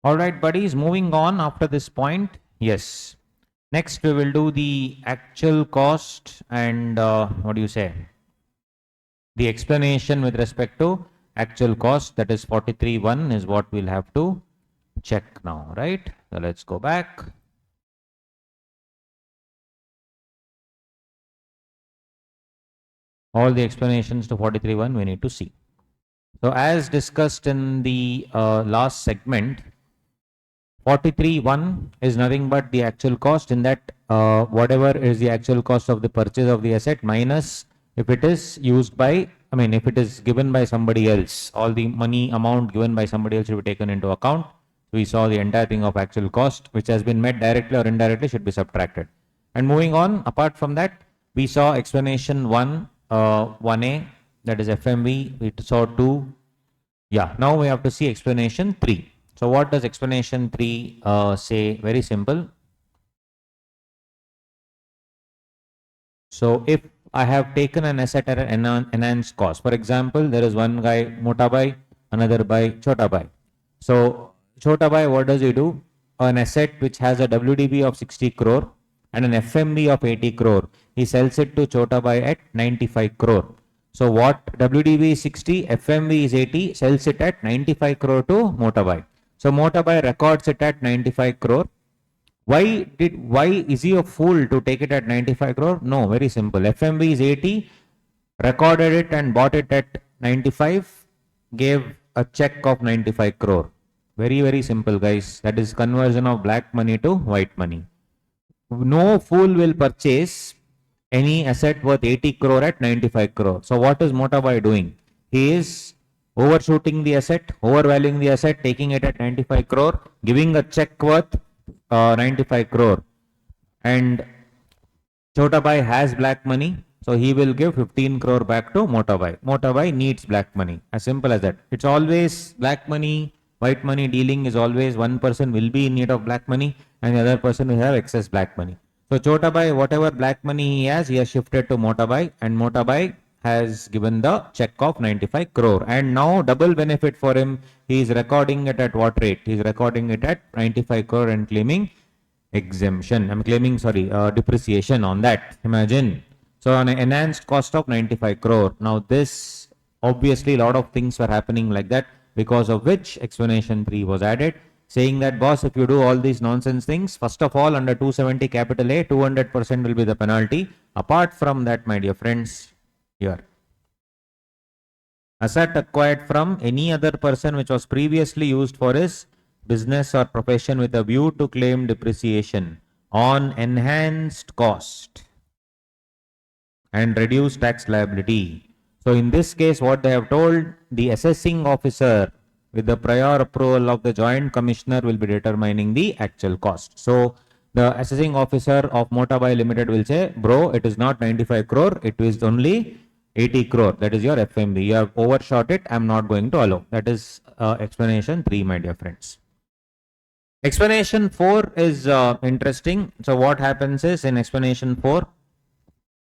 All right, buddies, moving on after this point. Yes. Next, we will do the actual cost and what do you say? The explanation with respect to actual cost, that is 43.1 is what we'll have to check now, right? So let's go back. All the explanations to 43.1 we need to see. So as discussed in the last segment, 43.1 is nothing but the actual cost. In that, whatever is the actual cost of the purchase of the asset minus if it is used by, if it is given by somebody else, all the money amount given by somebody else should be taken into account. We saw the entire thing of actual cost, which has been met directly or indirectly, should be subtracted. And moving on, apart from that, we saw explanation 1, 1A, that is FMV. We saw 2. Yeah, now we have to see explanation 3. So what does explanation 3 say? Very simple. So if I have taken an asset at an enhanced cost, for example, there is one guy, Mota Bhai, another Bhai, Chota Bhai. So Chota Bhai, what does he do? An asset which has a WDB of 60 crore and an FMV of 80 crore, he sells it to Chota Bhai at 95 crore. So what WDB is 60, FMV is 80, sells it at 95 crore to Mota Bhai. So Mota Bhai records it at 95 crore. Why is he a fool to take it at 95 crore? No, very simple. FMV is 80, recorded it and bought it at 95, gave a check of 95 crore. Very, very simple, guys. That is conversion of black money to white money. No fool will purchase any asset worth 80 crore at 95 crore. So what is Mota Bhai doing? He is overshooting the asset, overvaluing the asset, taking it at 95 crore, giving a check worth 95 crore. And Chota Bhai has black money, so he will give 15 crore back to Mota Bhai. Mota Bhai needs black money. As simple as that. It's always black money, white money dealing is always one person will be in need of black money and the other person will have excess black money. So Chota Bhai, whatever black money he has shifted to Mota Bhai, and Mota Bhai has given the check of 95 crore. And now double benefit for him. He is recording it at what rate? He is recording it at 95 crore and claiming exemption. I'm claiming, depreciation on that. Imagine. So on an enhanced cost of 95 crore. Now this, obviously a lot of things were happening like that, because of which explanation 3 was added, saying that, boss, if you do all these nonsense things, first of all, under 270 capital A, 200% will be the penalty. Apart from that, my dear friends, here, asset acquired from any other person which was previously used for his business or profession with a view to claim depreciation on enhanced cost and reduce tax liability. So in this case, what they have told, the assessing officer with the prior approval of the joint commissioner will be determining the actual cost. So the assessing officer of Mota Bhai Limited will say, bro, it is not 95 crore, it is only 80 crore. That is your FMV. You have overshot it. I am not going to allow. That is explanation 3, my dear friends. Explanation 4 is interesting. So what happens is, in explanation 4,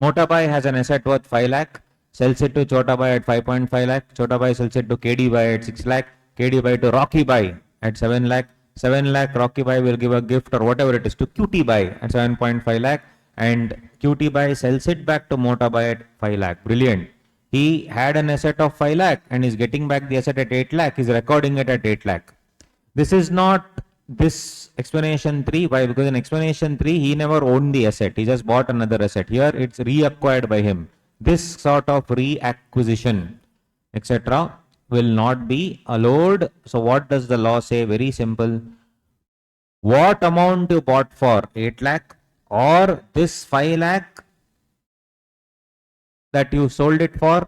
Mota Bhai has an asset worth 5 lakh, sells it to Chota Bhai at 5.5 lakh. Chota Bhai sells it to KD Bhai at 6 lakh. KD Bhai to Rocky Bhai at 7 lakh. 7 lakh Rocky Bhai will give a gift or whatever it is to QT Bhai at 7.5 lakh. And QT Bhai sells it back to Mota Bhai at 5 lakh. Brilliant. He had an asset of 5 lakh and is getting back the asset at 8 lakh. He's recording it at 8 lakh. This is not this explanation 3. Why? Because in explanation 3, he never owned the asset. He just bought another asset. Here, it's reacquired by him. This sort of reacquisition, etc., will not be allowed. So what does the law say? Very simple. What amount you bought for? 8 lakh or this 5 lakh that you sold it for,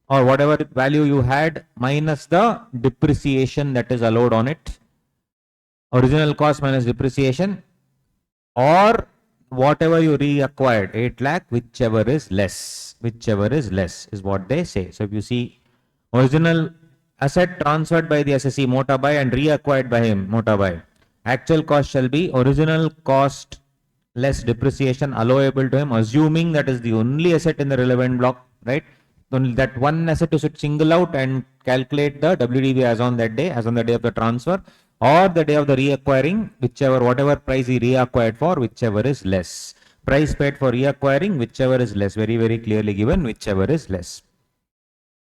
or whatever value you had minus the depreciation that is allowed on it. Original cost minus depreciation, or whatever you reacquired, 8 lakh, whichever is less is what they say. So if you see original asset transferred by the assessee Mota Bhai and reacquired by him Mota Bhai, actual cost shall be original cost less depreciation allowable to him, assuming that is the only asset in the relevant block, right? Only that one asset you should single out and calculate the WDV as on that day, as on the day of the transfer, or the day of the reacquiring, whichever, whatever price he reacquired for, whichever is less. Price paid for reacquiring, whichever is less. Very, very clearly given, whichever is less.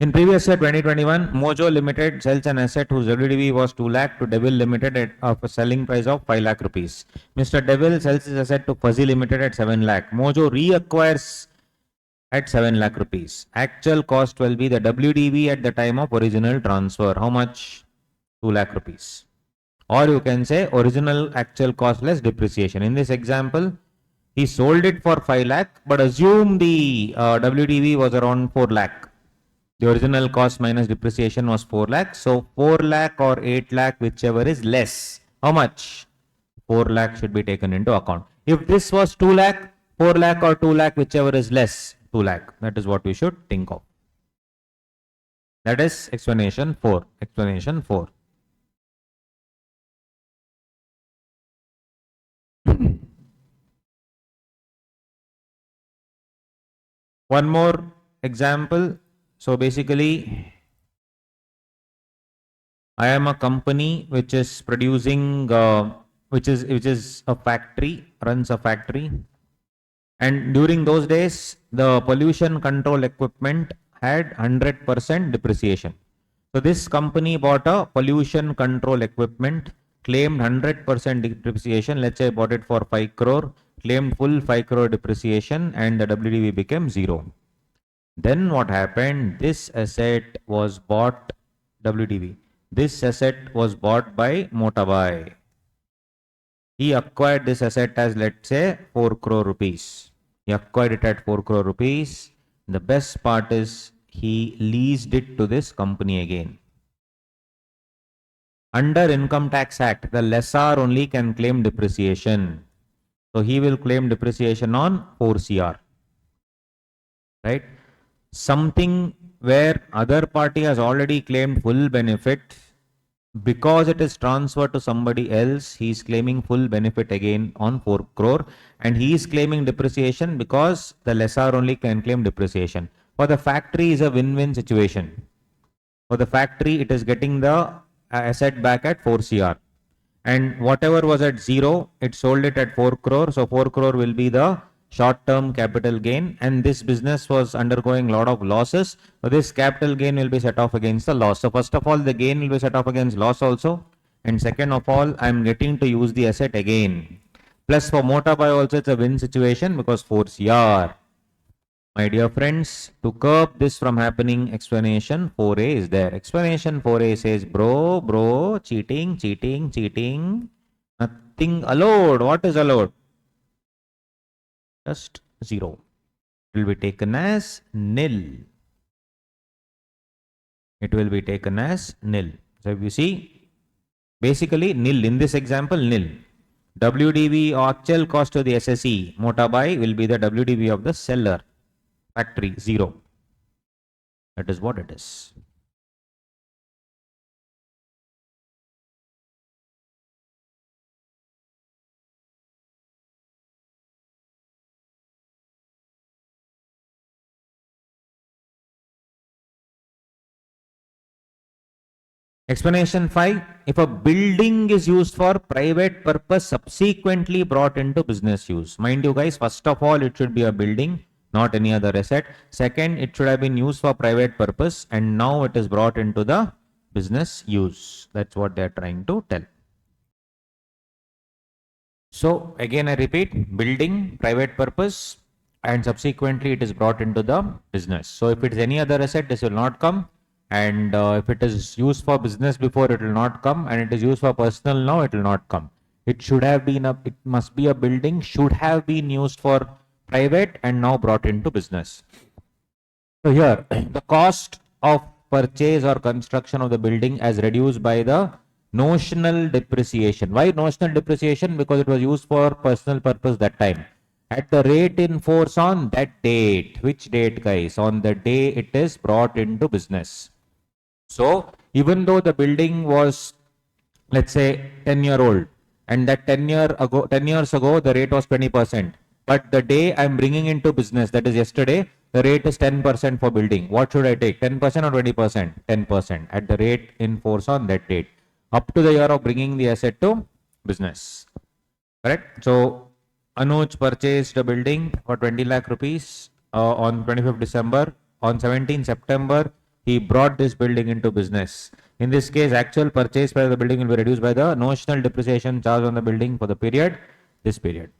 In previous year 2021, Mojo Limited sells an asset whose WDV was 2 lakh to Devil Limited at a selling price of 5 lakh rupees. Mr. Devil sells his asset to Fuzzy Limited at 7 lakh. Mojo reacquires at 7 lakh rupees. Actual cost will be the WDV at the time of original transfer. How much? 2 lakh rupees. Or you can say original actual cost less depreciation. In this example, he sold it for 5 lakh, but assume the WDV was around 4 lakh. The original cost minus depreciation was 4 lakh. So 4 lakh or 8 lakh, whichever is less. How much? 4 lakh should be taken into account. If this was 2 lakh, 4 lakh or 2 lakh, whichever is less, 2 lakh. That is what we should think of. That is explanation 4. Explanation 4. One more example. So basically, I am a company which is producing, which is a factory, runs a factory. And during those days, the pollution control equipment had 100% depreciation. So this company bought a pollution control equipment, claimed 100% depreciation. Let's say bought it for 5 crore, claimed full 5 crore depreciation, and the WDV became 0. Then what happened? This asset was bought, WDV. This asset was bought by Motabai. He acquired this asset as, let's say, 4 crore rupees. He acquired it at 4 crore rupees. The best part is he leased it to this company again. Under Income Tax Act, the lessor only can claim depreciation. So he will claim depreciation on 4 CR. Right? Something where other party has already claimed full benefit, because it is transferred to somebody else, he is claiming full benefit again on 4 crore, and he is claiming depreciation because the lessor only can claim depreciation. For the factory is a win-win situation. For the factory, it is getting the asset back at 4 CR. And whatever was at 0, it sold it at 4 crore. So 4 crore will be the short-term capital gain, and this business was undergoing a lot of losses. So this capital gain will be set off against the loss. So first of all, the gain will be set off against loss also. And second of all, I am getting to use the asset again. Plus for Motabai also, it's a win situation because 4 CR. My dear friends, to curb this from happening, explanation 4A is there. Explanation 4A says, bro, cheating. Nothing allowed. What is allowed? Just 0. It will be taken as nil. It will be taken as nil. So if you see, basically nil. In this example, nil. WDV or actual cost to the SSE, Motabai, will be the WDV of the seller. Factory, 0. That is what it is. Explanation 5. If a building is used for private purpose, subsequently brought into business use. Mind you guys, first of all, it should be a building, not any other asset. Second, it should have been used for private purpose, and now it is brought into the business use. That's what they are trying to tell. So again, I repeat, building, private purpose, and subsequently it is brought into the business. So if it is any other asset, this will not come. And if it is used for business before, it will not come, and it is used for personal now, it will not come. It should have been it must be a building, should have been used for private and now brought into business. So here, the cost of purchase or construction of the building as reduced by the notional depreciation. Why notional depreciation? Because it was used for personal purpose that time. At the rate in force on that date. Which date, guys? On the day it is brought into business. So even though the building was, let's say, 10-year-old, and that 10 years ago, the rate was 20%. But the day I'm bringing into business, that is yesterday, the rate is 10% for building. What should I take? 10% or 20%? 10% at the rate in force on that date, up to the year of bringing the asset to business. Correct? So Anuj purchased a building for 20 lakh rupees on 25th December. On 17th September, he brought this building into business. In this case, actual purchase price of the building will be reduced by the notional depreciation charge on the building for the period, this period.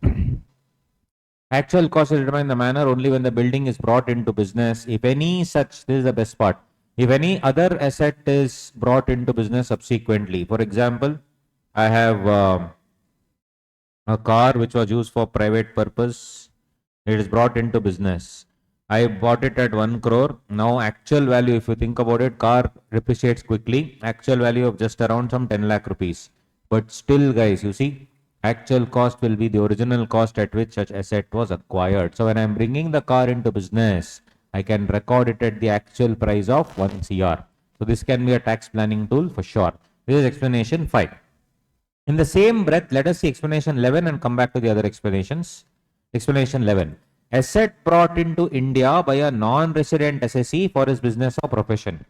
Actual cost is determined in the manner only when the building is brought into business. If any such, this is the best part. If any other asset is brought into business subsequently, for example, I have a car which was used for private purpose. It is brought into business. I bought it at 1 crore. Now actual value, if you think about it, car depreciates quickly. Actual value of just around some 10 lakh rupees. But still guys, you see, actual cost will be the original cost at which such asset was acquired. So when I'm bringing the car into business, I can record it at the actual price of 1 CR. So this can be a tax planning tool for sure. This is explanation 5. In the same breath, let us see explanation 11 and come back to the other explanations. Explanation 11. Asset brought into India by a non-resident SSE for his business or profession.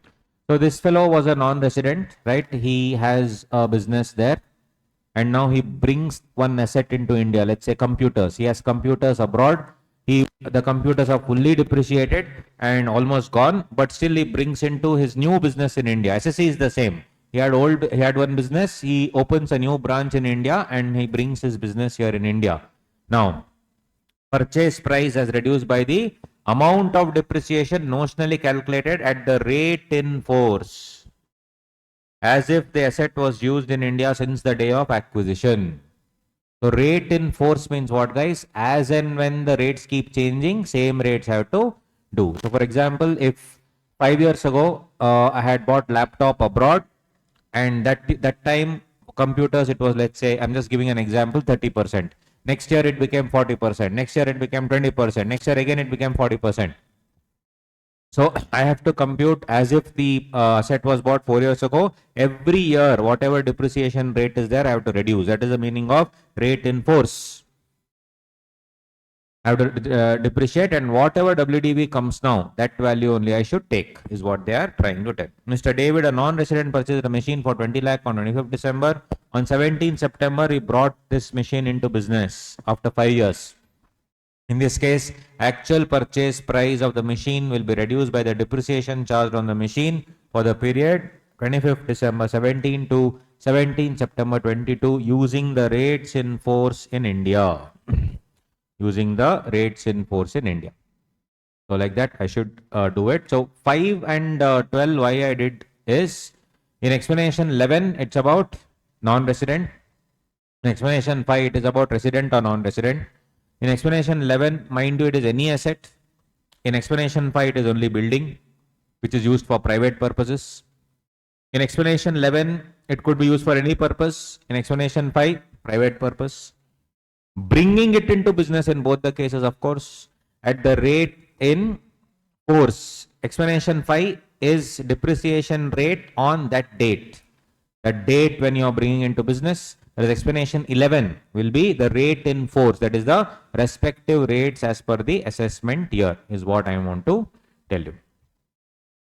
So this fellow was a non-resident, right? He has a business there and now he brings one asset into India. Let's say computers. He has computers abroad. The computers are fully depreciated and almost gone, but still he brings into his new business in India. SSE is the same. He had one business. He opens a new branch in India and he brings his business here in India. Now, purchase price as reduced by the amount of depreciation notionally calculated at the rate in force, as if the asset was used in India since the day of acquisition. So rate in force means what, guys? As and when the rates keep changing, same rates have to do. So for example, if 5 years ago I had bought laptop abroad, and that time computers, it was, let's say, I'm just giving an example, 30%. Next year it became 40%. Next year it became 20%. Next year again it became 40%. So I have to compute as if the asset was bought 4 years ago. Every year, whatever depreciation rate is there, I have to reduce. That is the meaning of rate in force. I have to depreciate, and whatever WDV comes now, that value only I should take, is what they are trying to tell. Mr. David, a non-resident, purchased a machine for 20 lakh on 25th December. On 17th September, he brought this machine into business after 5 years. In this case, actual purchase price of the machine will be reduced by the depreciation charged on the machine for the period 25th December 17 to 17th September 22 using the rates in force in India. Using the rates in force in India. So like that, I should do it. So 5 and 12, why I did is, in explanation 11, it's about non-resident. In explanation 5, it is about resident or non-resident. In explanation 11, mind you, it is any asset. In explanation 5, it is only building, which is used for private purposes. In explanation 11, it could be used for any purpose. In explanation 5, private purpose. Bringing it into business in both the cases, of course, at the rate in force. Explanation 5 is depreciation rate on that date. That date when you are bringing into business. Whereas explanation 11 will be the rate in force. That is the respective rates as per the assessment year, is what I want to tell you.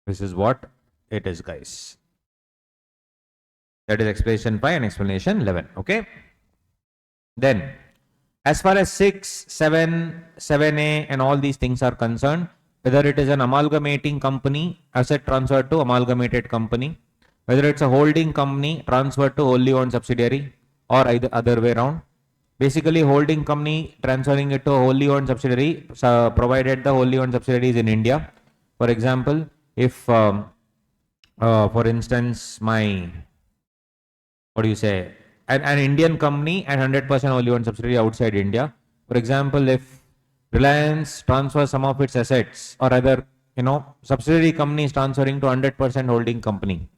This is what it is, guys. That is explanation 5 and explanation 11. Okay. Then, as far as 6, 7, 7A and all these things are concerned, whether it is an amalgamating company, asset transferred to amalgamated company, whether it's a holding company transferred to wholly owned subsidiary, or either other way around. Basically, holding company transferring it to a wholly owned subsidiary, provided the wholly owned subsidiary is in India. For example, if, for instance, an Indian company and 100% wholly owned subsidiary outside India. For example, if Reliance transfers some of its assets, or other, subsidiary company is transferring to 100% holding company,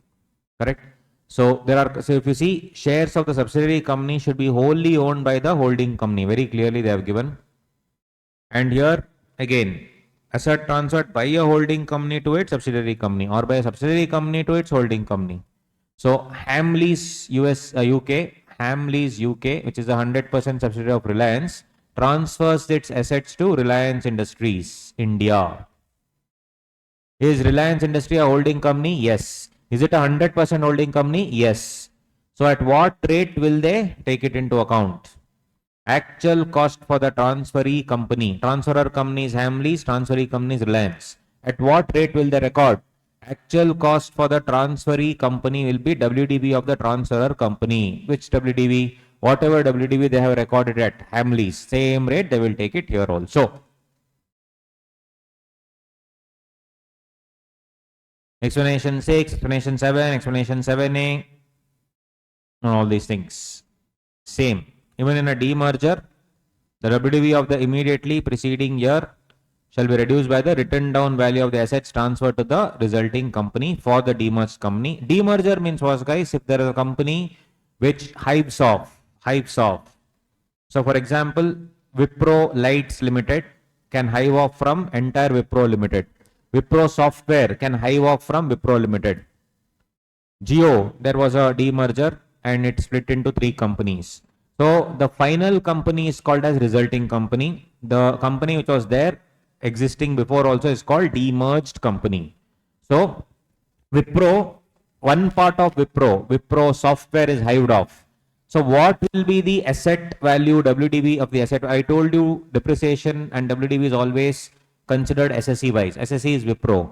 correct? So if you see, shares of the subsidiary company should be wholly owned by the holding company. Very clearly they have given. And here again, asset transferred by a holding company to its subsidiary company, or by a subsidiary company to its holding company. So Hamleys UK, Hamleys UK, which is a 100% subsidiary of Reliance, transfers its assets to Reliance Industries India. Is Reliance Industry a holding company? Yes. Is it a 100% holding company? Yes. So at what rate will they take it into account? Actual cost for the transferee company. Transferor company is Hamleys, transferee company is Reliance. At what rate will they record? Actual cost for the transferee company will be WDV of the transferor company. Which WDV? Whatever WDV they have recorded at Hamleys, same rate they will take it here also. Explanation 6, explanation 7, explanation 7a, and all these things. Same. Even in a demerger, the WDV of the immediately preceding year shall be reduced by the written down value of the assets transferred to the resulting company for the demerged company. Demerger means what, guys? If there is a company which hives off. So for example, Wipro Lights Limited can hive off from entire Wipro Limited. Wipro Software can hive off from Wipro Limited. Geo, there was a demerger and it split into 3 companies. So the final company is called as resulting company. The company which was there existing before also is called demerged company. So Wipro, one part of Wipro Software is hived off. So what will be the asset value WDV of the asset? I told you depreciation and WDV is always considered SSE wise. SSE is Wipro.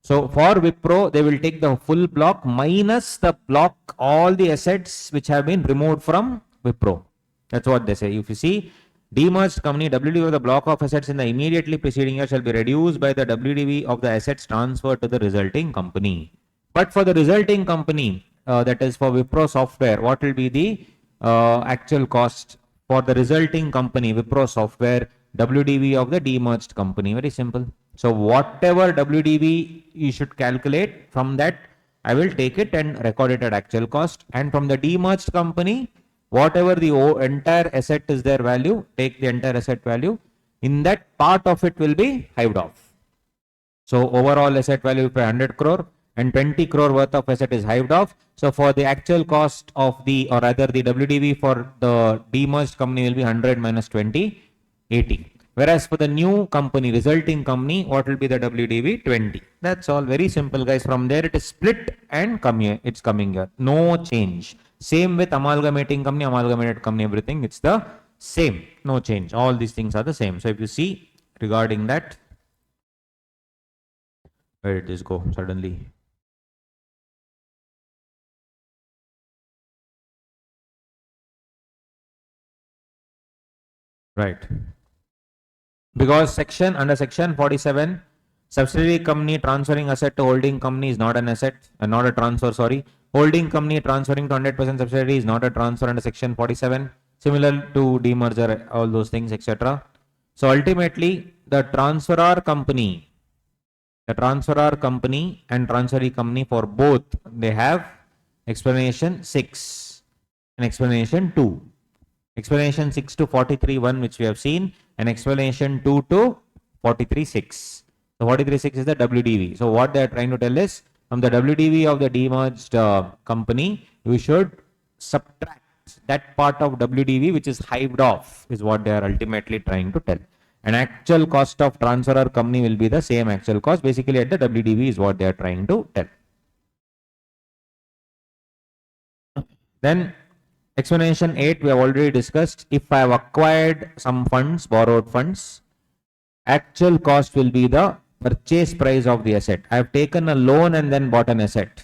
So for Wipro, they will take the full block minus the block, all the assets which have been removed from Wipro. That's what they say. If you see, demerged company WDV of the block of assets in the immediately preceding year shall be reduced by the WDV of the assets transferred to the resulting company. But for the resulting company, that is for Wipro Software, what will be the actual cost for the resulting company, Wipro Software, WDV of the demerged company? Very simple. So whatever WDV you should calculate, from that I will take it and record it at actual cost. And from the demerged company, whatever the entire asset is their value, take the entire asset value. In that, part of it will be hived off. So overall asset value is 100 crore and 20 crore worth of asset is hived off. So for the actual cost of the, or rather the WDV for the demerged company will be 100 minus 20, 80. Whereas for the new company, resulting company, what will be the WDV? 20. That's all. Very simple, guys. From there it is split and come here. It's coming here. No change. Same with amalgamating company, amalgamated company, everything. It's the same. No change. All these things are the same. So if you see regarding that, where did this go suddenly? Right. Because under section 47, subsidiary company transferring asset to holding company is not an asset, not a transfer, sorry. Holding company transferring to 100% subsidiary is not a transfer under section 47, similar to demerger, all those things, etc. So ultimately, the transferor company and transferee company, for both, they have explanation 6 and explanation 2. Explanation 6 to 43.1, which we have seen, and explanation 2 to 43.6. So 43.6 is the WDV. So what they are trying to tell is, from the WDV of the demerged company, we should subtract that part of WDV which is hived off, is what they are ultimately trying to tell. And actual cost of transferor company will be the same actual cost. Basically at the WDV is what they are trying to tell. Then explanation 8 we have already discussed. If I have acquired some funds, borrowed funds, actual cost will be the purchase price of the asset. I have taken a loan and then bought an asset.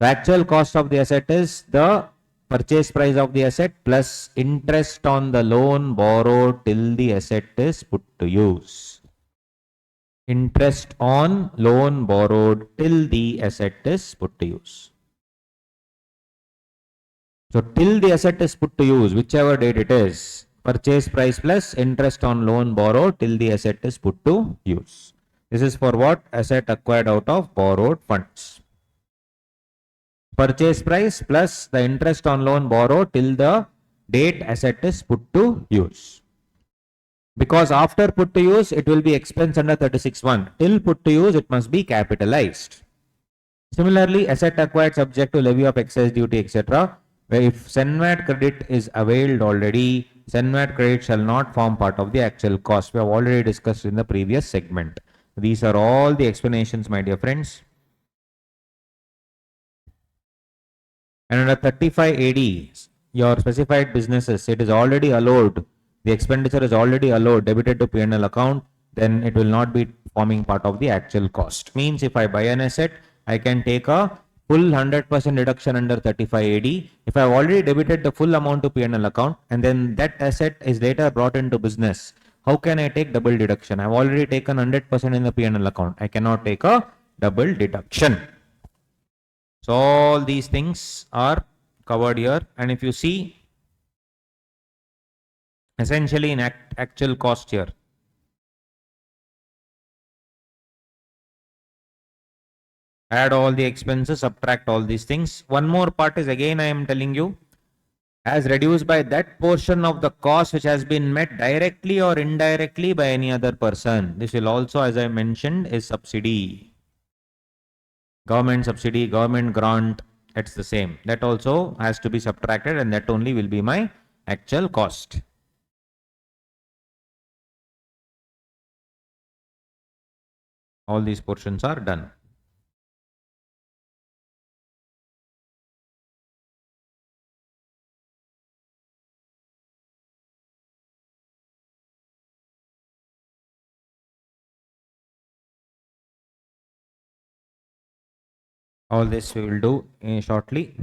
The actual cost of the asset is the purchase price of the asset plus interest on the loan borrowed till the asset is put to use. Interest on loan borrowed till the asset is put to use. So till the asset is put to use, whichever date it is, purchase price plus interest on loan borrowed till the asset is put to use. This is for what? Asset acquired out of borrowed funds. Purchase price plus the interest on loan borrowed till the date asset is put to use. Because after put to use, it will be expense under 36(1). Till put to use, it must be capitalized. Similarly, asset acquired subject to levy of excise duty, etc. Where if SENVAT credit is availed already, SENVAT credit shall not form part of the actual cost. We have already discussed in the previous segment. These are all the explanations, my dear friends. And under 35 AD, your specified businesses, it is already allowed, the expenditure is already allowed, debited to P&L account, then it will not be forming part of the actual cost. Means if I buy an asset, I can take a full 100% deduction under 35 AD. If I have already debited the full amount to P&L account and then that asset is later brought into business, how can I take double deduction? I have already taken 100% in the P&L account. I cannot take a double deduction. So all these things are covered here, and if you see essentially in actual cost here, add all the expenses, subtract all these things. One more part is again I am telling you, as reduced by that portion of the cost which has been met directly or indirectly by any other person. This will also, as I mentioned, is subsidy. Government subsidy, government grant, it's the same. That also has to be subtracted and that only will be my actual cost. All these portions are done. All this we will do shortly.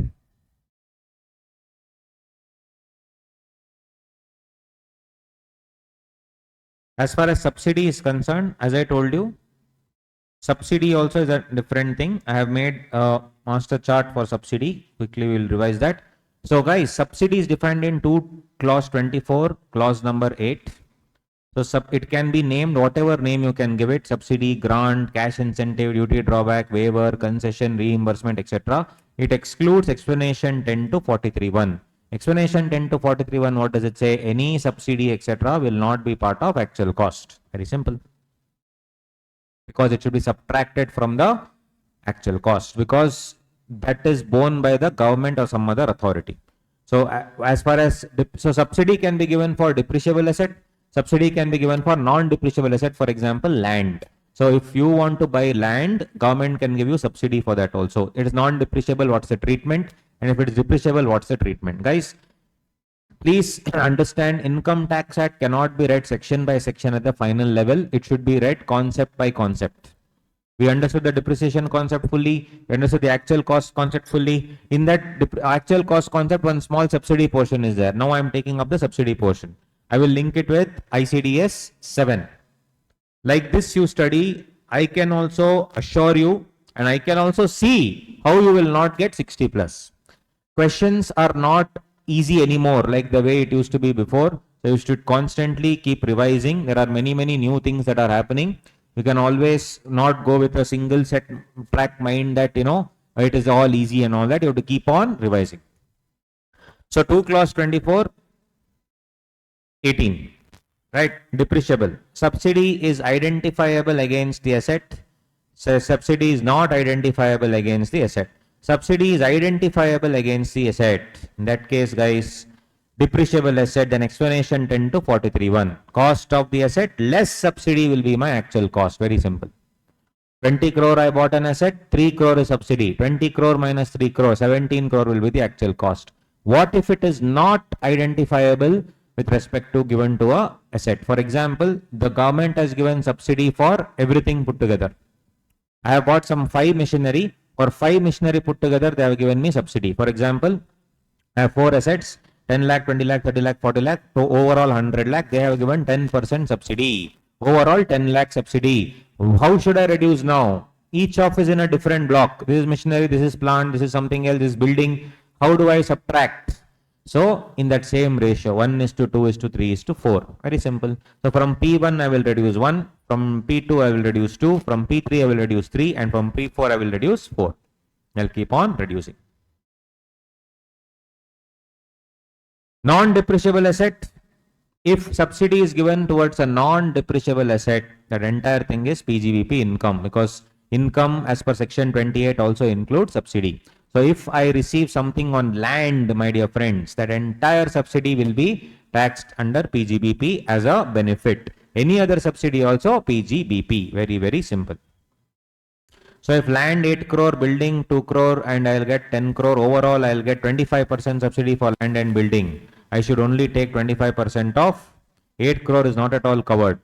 As far as subsidy is concerned, as I told you, subsidy also is a different thing. I have made a master chart for subsidy. Quickly we will revise that. So guys, subsidy is defined in clause 24, clause number 8. So it can be named whatever name you can give it: subsidy, grant, cash incentive, duty drawback, waiver, concession, reimbursement, etc. It excludes explanation 10 to 43.1. Explanation 10 to 43.1, what does it say? Any subsidy, etc. will not be part of actual cost. Very simple. Because it should be subtracted from the actual cost, because that is borne by the government or some other authority. So as far as, so subsidy can be given for depreciable asset. Subsidy can be given for non-depreciable asset, for example, land. So if you want to buy land, government can give you subsidy for that also. It is non-depreciable, what's the treatment? And if it is depreciable, what's the treatment? Guys, please understand, Income Tax Act cannot be read section by section at the final level. It should be read concept by concept. We understood the depreciation concept fully. We understood the actual cost concept fully. In that actual cost concept, one small subsidy portion is there. Now I am taking up the subsidy portion. I will link it with ICDS 7. Like this you study, I can also assure you and I can also see how you will not get 60 plus. Questions are not easy anymore like the way it used to be before. So you should constantly keep revising. There are many new things that are happening. You can always not go with a single set track mind that, you know, it is all easy and all that. You have to keep on revising. So 2 clause 24. 18, right? Depreciable. Subsidy is identifiable against the asset. So subsidy is not identifiable against the asset. Subsidy is identifiable against the asset. In that case, guys, depreciable asset, then explanation 10 to 43.1. Cost of the asset less subsidy will be my actual cost. Very simple. 20 crore I bought an asset, 3 crore is subsidy. 20 crore minus 3 crore, 17 crore will be the actual cost. What if it is not identifiable with respect to given to a asset? For example, the government has given subsidy for everything put together. I have bought some 5 machinery. For 5 machinery put together, they have given me subsidy. For example, I have 4 assets, 10 lakh, 20 lakh, 30 lakh, 40 lakh. So overall 100 lakh, they have given 10% subsidy. Overall 10 lakh subsidy. How should I reduce now? Each of is in a different block. This is machinery, this is plant, this is something else, this is building. How do I subtract? So in that same ratio, 1:2:3:4. Very simple. So from P1 I will reduce 1, from P2 I will reduce 2, from P3 I will reduce 3, and from P4 I will reduce 4. I'll keep on reducing. Non-depreciable asset. If subsidy is given towards a non-depreciable asset, that entire thing is PGBP income, because income as per section 28 also includes subsidy. So if I receive something on land, my dear friends, that entire subsidy will be taxed under PGBP as a benefit. Any other subsidy also PGBP. Very, very simple. So if land 8 crore, building 2 crore, and I'll get 10 crore, overall I'll get 25% subsidy for land and building. I should only take 25% of 8 crore is not at all covered.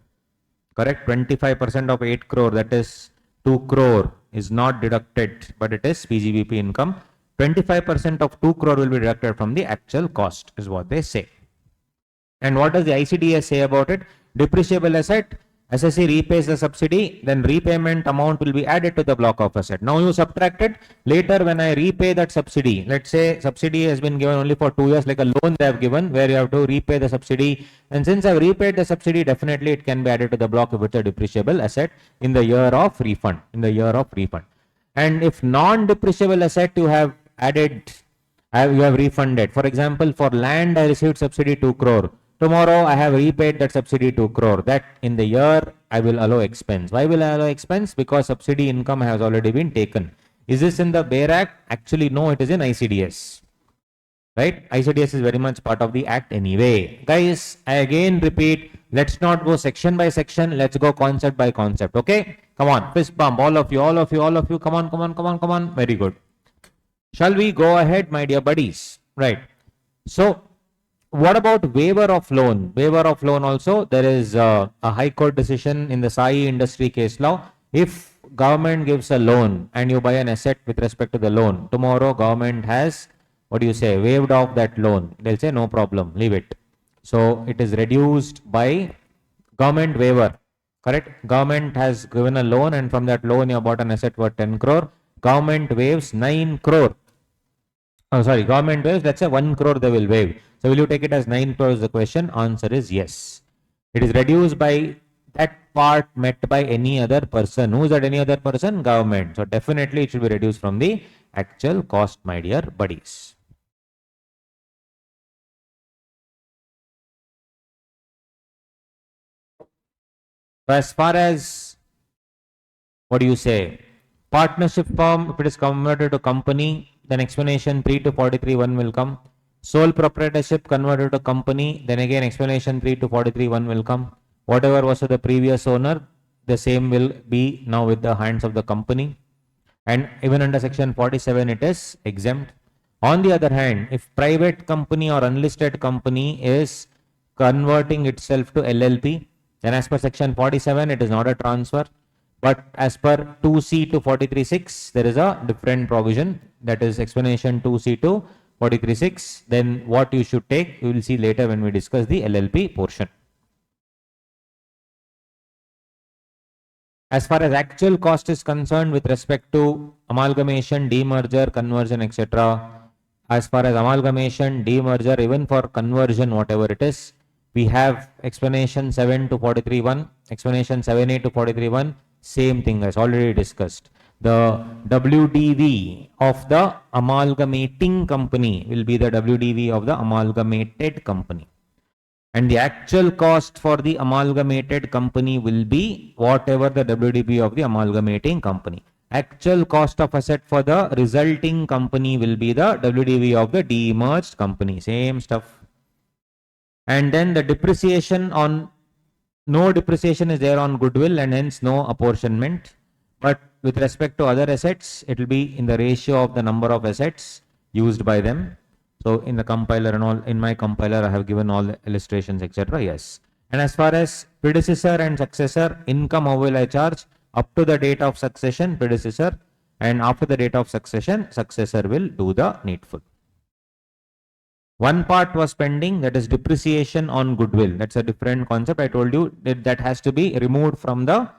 Correct? 25% of 8 crore, that is 2 crore, is not deducted, but it is PGBP income. 25% of 2 crore will be deducted from the actual cost, is what they say. And what does the ICDS say about it? Depreciable asset, assessee repays the subsidy, then repayment amount will be added to the block of asset. Now you subtract it. Later when I repay that subsidy, let's say subsidy has been given only for 2 years, like a loan they have given where you have to repay the subsidy. And since I've repaid the subsidy, definitely it can be added to the block if it's a depreciable asset in the year of refund, And if non-depreciable asset you have added, you have refunded. For example, for land I received subsidy 2 crore. Tomorrow I have repaid that subsidy 2 crore. That in the year I will allow expense. Why will I allow expense? Because subsidy income has already been taken. Is this in the BEAR Act? Actually no, it is in ICDS. Right? ICDS is very much part of the act anyway. Guys, I again repeat, let's not go section by section. Let's go concept by concept. Okay? Come on, fist bump. All of you. Come on. Very good. Shall we go ahead, my dear buddies? Right. So, what about waiver of loan? Waiver of loan also, there is a High Court decision in the Sai industry case law. If government gives a loan and you buy an asset with respect to the loan, tomorrow government has, waived off that loan. They'll say no problem, leave it. So it is reduced by government waiver. Correct? Government has given a loan and from that loan you bought an asset worth 10 crore. Government waives 9 crore. Government waives, let's say 1 crore they will waive. So will you take it as 9 crore is the question? Answer is yes. It is reduced by that part met by any other person. Who is that any other person? Government. So definitely it should be reduced from the actual cost, my dear buddies. So as far as, partnership firm, if it is converted to company, then explanation 3 to 43(1) will come. Sole proprietorship converted to company, then again explanation 3 to 43(1) will come. Whatever was to the previous owner, the same will be now with the hands of the company. And even under section 47, it is exempt. On the other hand, if private company or unlisted company is converting itself to LLP, then as per section 47, it is not a transfer. But as per 2C to 43(6), there is a different provision, that is explanation 2C to 43(6). Then what you should take, you will see later when we discuss the LLP portion. As far as actual cost is concerned with respect to amalgamation, demerger, conversion, etc. As far as amalgamation, demerger, even for conversion, whatever it is, we have explanation 7 to 43(1), explanation 7A to 43(1). Same thing as already discussed. The WDV of the amalgamating company will be the WDV of the amalgamated company. And the actual cost for the amalgamated company will be whatever the WDV of the amalgamating company. Actual cost of asset for the resulting company will be the WDV of the demerged company. Same stuff. And then the depreciation on, no depreciation is there on goodwill and hence no apportionment. But with respect to other assets, it will be in the ratio of the number of assets used by them. So in the compiler and all, in my compiler, I have given all the illustrations, etc. Yes. And as far as predecessor and successor income, how will I charge? Up to the date of succession, predecessor, and after the date of succession, successor will do the needful. One part was pending, that is depreciation on goodwill. That's a different concept. I told you that has to be removed from the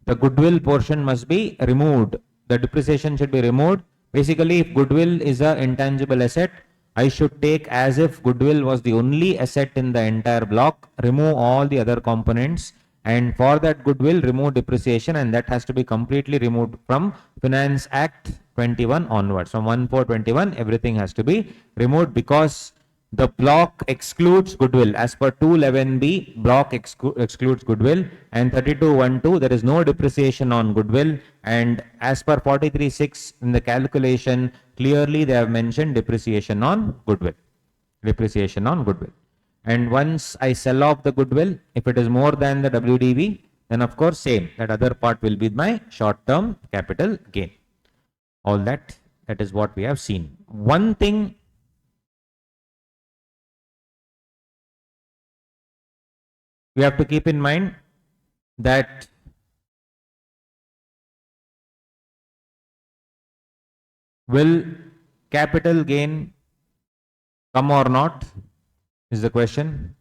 goodwill portion must be removed. The depreciation should be removed. Basically, if goodwill is an intangible asset, I should take as if goodwill was the only asset in the entire block, remove all the other components, and for that goodwill, remove depreciation, and that has to be completely removed from Finance Act 21 onwards. From 1/4/21, everything has to be removed because The block excludes goodwill. As per 211B, block excludes goodwill, and 3212, there is no depreciation on goodwill. And as per 43.6 in the calculation, clearly they have mentioned depreciation on goodwill. Depreciation on goodwill. And once I sell off the goodwill, if it is more than the WDV, then of course same, that other part will be my short-term capital gain. All that is what we have seen. One thing we have to keep in mind, that will capital gain come or not is the question.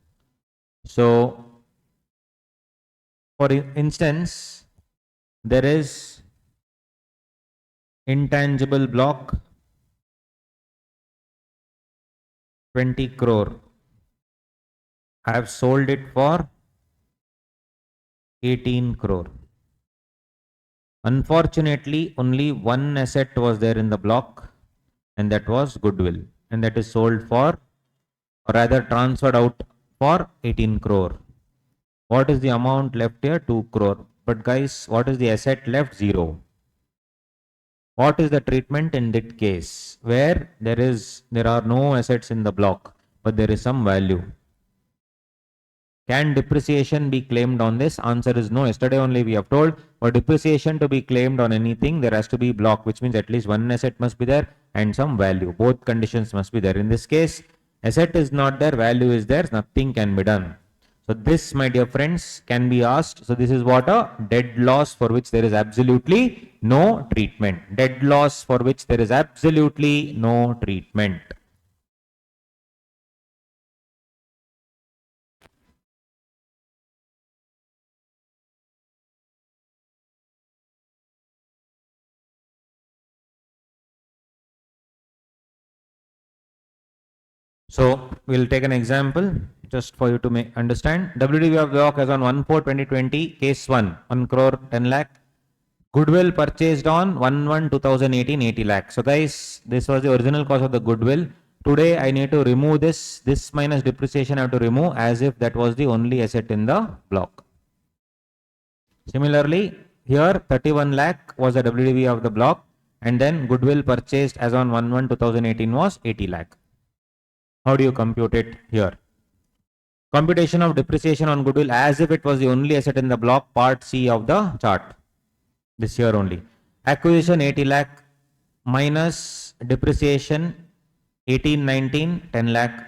So for instance, there is intangible block 20 crore. I have sold it for 18 crore. Unfortunately, only one asset was there in the block, and that was goodwill, and that is sold for, or rather transferred out for 18 crore. What is the amount left here? 2 crore. But guys, what is the asset left? 0. What is the treatment in that case where there are no assets in the block, but there is some value? Can depreciation be claimed on this? Answer is no. Yesterday only we have told, for depreciation to be claimed on anything, there has to be block, which means at least one asset must be there and some value. Both conditions must be there. In this case, asset is not there, value is there, nothing can be done. So this, my dear friends, can be asked. So this is what a dead loss for which there is absolutely no treatment. Dead loss for which there is absolutely no treatment. So we'll take an example just for you to understand. WDV of the block as on 1/4/2020, case 1, 1 crore 10 lakh. Goodwill purchased on 1/1/2018, 80 lakh. So guys, this was the original cost of the goodwill. Today I need to remove this. This minus depreciation I have to remove as if that was the only asset in the block. Similarly, here 31 lakh was the WDV of the block, and then goodwill purchased as on 1/1/2018 was 80 lakh. How do you compute it here? Computation of depreciation on goodwill as if it was the only asset in the block, part C of the chart. This year only. Acquisition 80 lakh minus depreciation 18/19 10 lakh,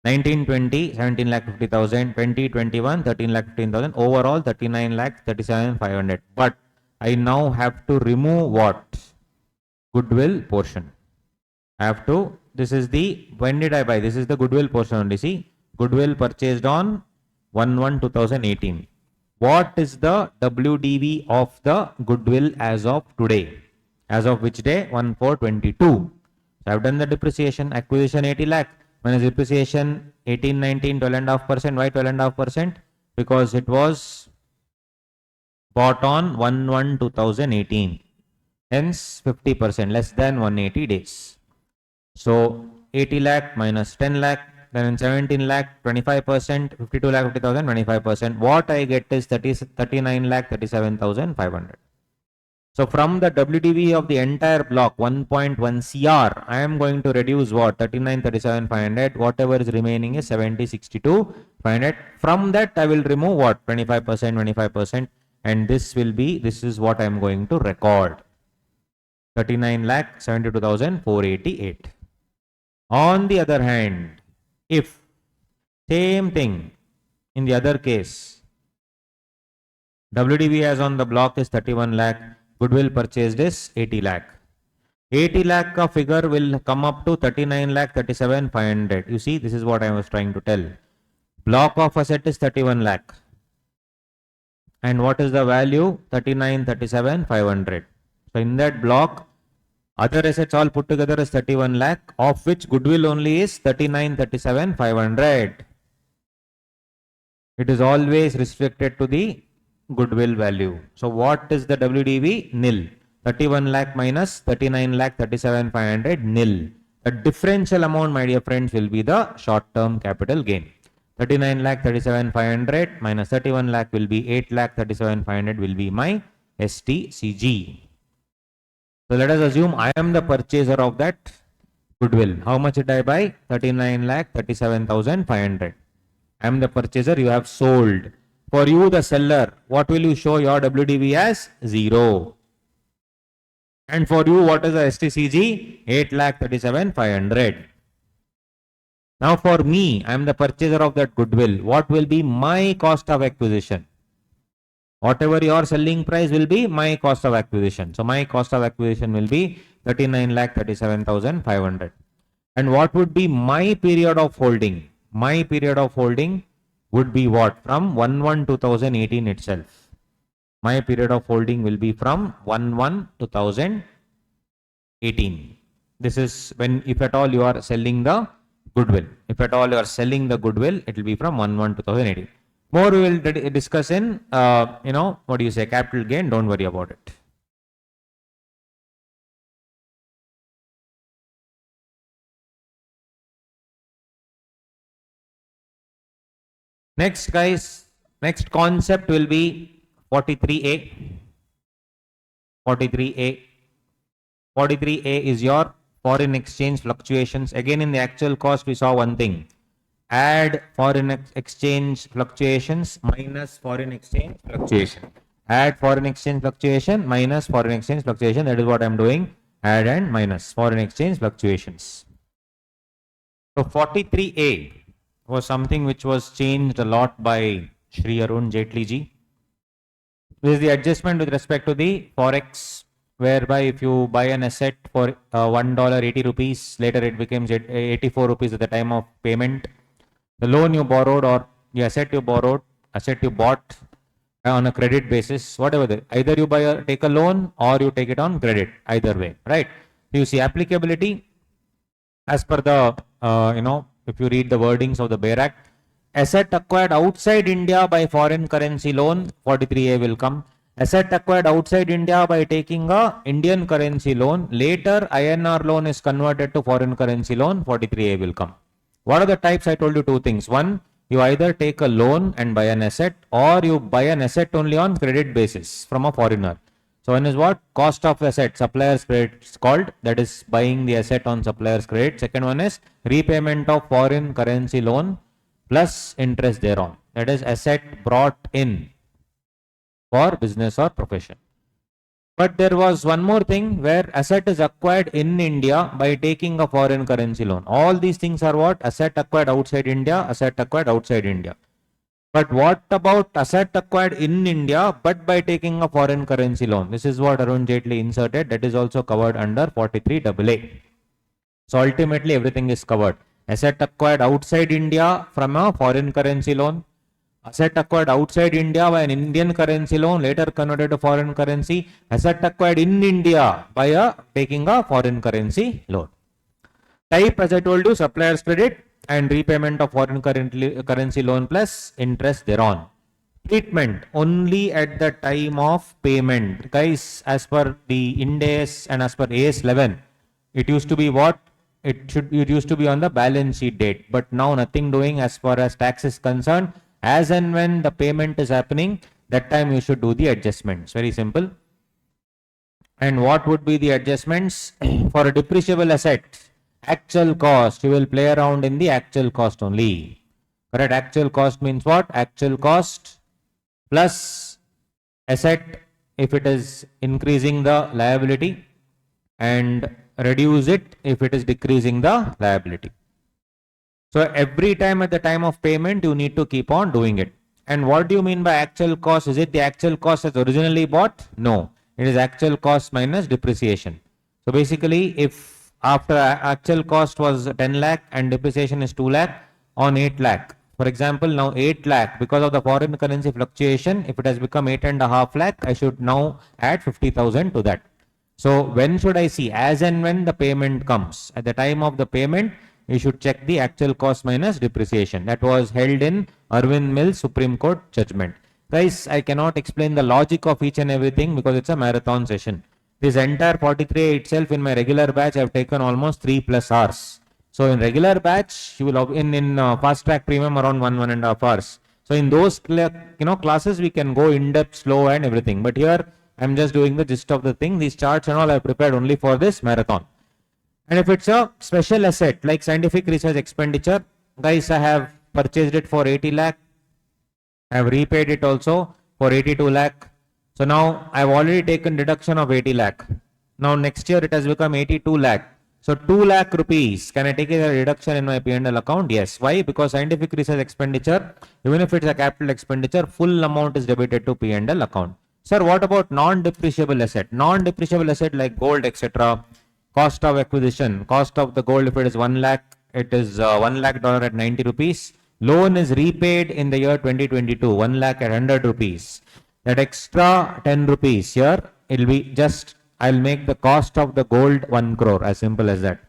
19/20 17 lakh 50,000, 20/21 13 lakh 15,000, overall 39 lakh 37,500. But I now have to remove what? Goodwill portion. I have to, this is the, when did I buy? This is the goodwill portion only. See, goodwill purchased on 1/1/2018. What is the WDV of the goodwill as of today? As of which day? 1/4/22. So I have done the depreciation. Acquisition 80 lakh minus depreciation 18/19 12.5%. Why 12.5%? Because it was bought on 1/1/2018. Hence 50%, less than 180 days. So 80 lakh minus 10 lakh, then in 17 lakh 25%, 52 lakh 50,000, 25%. What I get is 39 lakh 37,500. So from the WDV of the entire block 1.1 CR, I am going to reduce what? 39 37,500. Whatever is remaining is 70 62 500. From that I will remove what? 25%, 25%, and this will be, this is what I am going to record. 39 lakh 72,488. On the other hand, if same thing in the other case, WDV as on the block is 31 lakh, goodwill purchased is 80 lakh. 80 lakh ka figure will come up to 39 lakh 37,500. You see, this is what I was trying to tell. Block of asset is 31 lakh. And what is the value? 39 37,500. So in that block, other assets all put together is 31 lakh, of which goodwill only is 39 37,500. It is always restricted to the goodwill value. So what is the WDV? Nil. 31 lakh minus 39 lakh 37,500, nil. The differential amount, my dear friends, will be the short-term capital gain. 39 lakh 37,500 minus 31 lakh will be 8 lakh 37,500 will be my STCG. So let us assume I am the purchaser of that goodwill. How much did I buy? 39 lakh 37,500. I am the purchaser, you have sold. For you, the seller, what will you show your WDV as? 0. And for you, what is the STCG? 8,37,500. Now for me, I am the purchaser of that goodwill. What will be my cost of acquisition? Whatever your selling price will be, my cost of acquisition. So my cost of acquisition will be 39,37,500. And what would be my period of holding? My period of holding would be what? From 1/1/2018 itself. My period of holding will be from 1/1/2018. This is when, if at all you are selling the goodwill. If at all you are selling the goodwill, it will be from 1/1/2018. More we will discuss in, what do you say, capital gain. Don't worry about it. Next, guys, next concept will be 43A. 43A. 43A is your foreign exchange fluctuations. Again, in the actual cost, we saw one thing. Add foreign exchange fluctuations minus foreign exchange fluctuation. Add foreign exchange fluctuation minus foreign exchange fluctuation. That is what I am doing. Add and minus foreign exchange fluctuations. So 43A was something which was changed a lot by Shri Arun Jaitley ji. This is the adjustment with respect to the forex, whereby if you buy an asset for $1 80 rupees, later it becomes 84 rupees at the time of payment. The loan you borrowed or the asset you borrowed, asset you bought on a credit basis, whatever, either you take a loan or you take it on credit, either way, right? You see applicability as per the, if you read the wordings of the BEAR Act, asset acquired outside India by foreign currency loan, 43A will come. Asset acquired outside India by taking a Indian currency loan, later INR loan is converted to foreign currency loan, 43A will come. What are the types? I told you two things. One, you either take a loan and buy an asset, or you buy an asset only on credit basis from a foreigner. So one is what? Cost of asset, supplier's credit is called, that is buying the asset on supplier's credit. Second one is repayment of foreign currency loan plus interest thereon. That is asset brought in for business or profession. But there was one more thing where asset is acquired in India by taking a foreign currency loan. All these things are what? Asset acquired outside India, asset acquired outside India. But what about asset acquired in India but by taking a foreign currency loan? This is what Arun Jaitley inserted. That is also covered under 43AA. So ultimately everything is covered. Asset acquired outside India from a foreign currency loan. Asset acquired outside India by an Indian currency loan, later converted to foreign currency. Asset acquired in India by taking a foreign currency loan. Type, as I told you, supplier's credit and repayment of foreign currency loan plus interest thereon. Treatment only at the time of payment. Guys, as per the Ind AS and as per AS 11, it used to be what? It used to be on the balance sheet date. But now nothing doing as far as tax is concerned. As and when the payment is happening, that time you should do the adjustments. Very simple. And what would be the adjustments? For a depreciable asset, actual cost, you will play around in the actual cost only. Correct? Actual cost means what? Actual cost plus asset if it is increasing the liability, and reduce it if it is decreasing the liability. So every time at the time of payment, you need to keep on doing it. And what do you mean by actual cost? Is it the actual cost as originally bought? No, it is actual cost minus depreciation. So basically, if after actual cost was 10 lakh and depreciation is 2 lakh on 8 lakh, for example, now 8 lakh, because of the foreign currency fluctuation, if it has become 8.5 lakh, I should now add 50,000 to that. So when should I see? As and when the payment comes. At the time of the payment, you should check the actual cost minus depreciation. That was held in Arvind Mills Supreme Court judgment. Guys, I cannot explain the logic of each and everything because it's a marathon session. This entire 43 itself in my regular batch, I've taken almost 3+ hours. So in regular batch, you will in fast track premium around 1.5 hours. So in those classes, we can go in depth, slow, and everything. But here, I'm just doing the gist of the thing. These charts and all I prepared only for this marathon. And if it's a special asset like scientific research expenditure, guys, I have purchased it for 80 lakh. I have repaid it also for 82 lakh. So now I've already taken deduction of 80 lakh. Now next year it has become 82 lakh. So 2 lakh rupees, can I take it as a deduction in my P&L account? Yes. Why? Because scientific research expenditure, even if it's a capital expenditure, full amount is debited to P&L account. Sir, what about non-depreciable asset? Non-depreciable asset like gold, etc. Cost of acquisition, cost of the gold, if it is 1 lakh, it is $1 lakh at 90 rupees. Loan is repaid in the year 2022, 1 lakh at 100 rupees. That extra 10 rupees here, it will be just, I'll make the cost of the gold 1 crore, as simple as that.